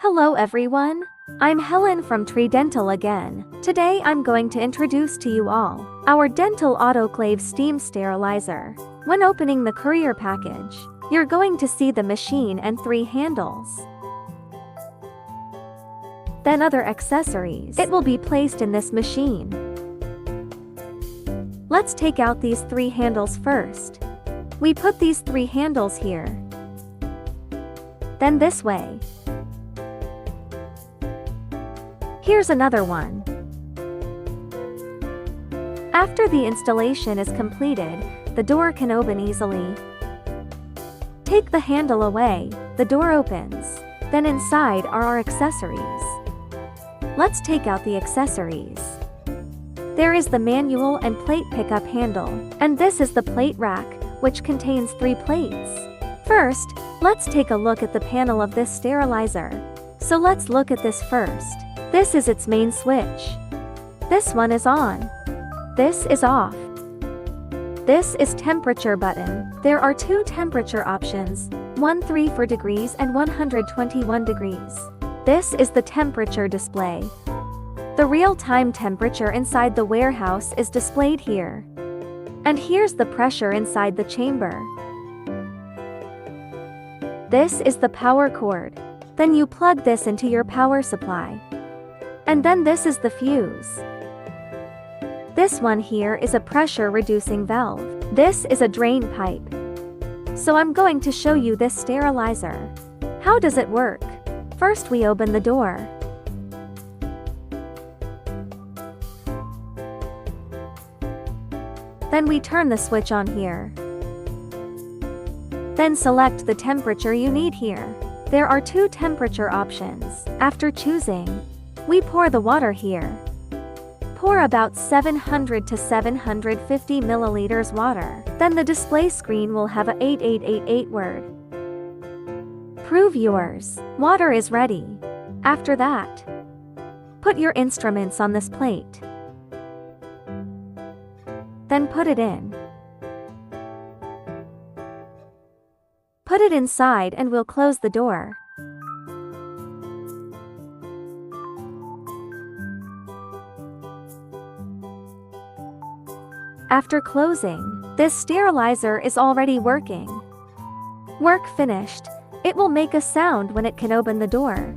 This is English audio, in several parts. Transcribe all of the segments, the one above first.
Hello everyone. I'm Helen from Tree Dental again. Today I'm going to introduce to you all our dental autoclave steam sterilizer. When opening the courier package, you're going to see the machine and 3 handles. Then other accessories. It will be placed in this machine. Let's take out these 3 handles first. We put these 3 handles here. Then this way. Here's another one. After the installation is completed, the door can open easily. Take the handle away, the door opens. Then inside are our accessories. Let's take out the accessories. There is the manual and plate pickup handle, and this is the plate rack, which contains 3 plates. First, let's take a look at the panel of this sterilizer. So let's look at this first. This is its main switch. This one is on. This is off. This is temperature button. There are 2 temperature options, 134 degrees and 121 degrees. This is the temperature display. The real-time temperature inside the warehouse is displayed here. And here's the pressure inside the chamber. This is the power cord. Then you plug this into your power supply. And then this is the fuse. This one here is a pressure reducing valve. This is a drain pipe. So I'm going to show you this sterilizer. How does it work? First we open the door. Then we turn the switch on here. Then select the temperature you need here. There are 2 temperature options. After choosing, we pour the water here. Pour about 700 to 750 milliliters water. Then the display screen will have a 8888 word. Prove yours. Water is ready. After that, put your instruments on this plate. Then put it in. Put it inside and we'll close the door. After closing, this sterilizer is already working. Work finished. It will make a sound when it can open the door.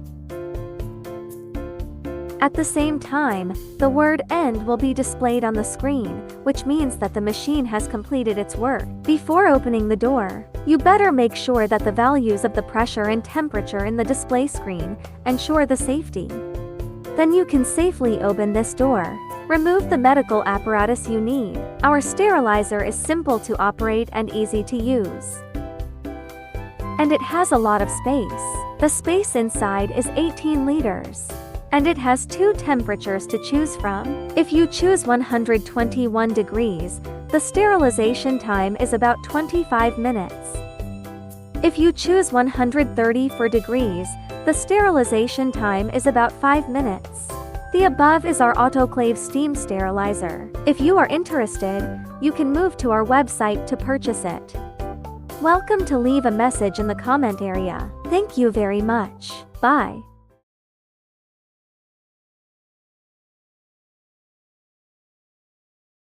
At the same time, the word "end" will be displayed on the screen, which means that the machine has completed its work. Before opening the door, you better make sure that the values of the pressure and temperature in the display screen ensure the safety. Then you can safely open this door. Remove the medical apparatus you need. Our sterilizer is simple to operate and easy to use. And it has a lot of space. The space inside is 18 liters. And it has 2 temperatures to choose from. If you choose 121 degrees, the sterilization time is about 25 minutes. If you choose 134 degrees, the sterilization time is about 5 minutes. The above is our autoclave steam sterilizer. If you are interested, you can move to our website to purchase it. Welcome to leave a message in the comment area. Thank you very much. Bye.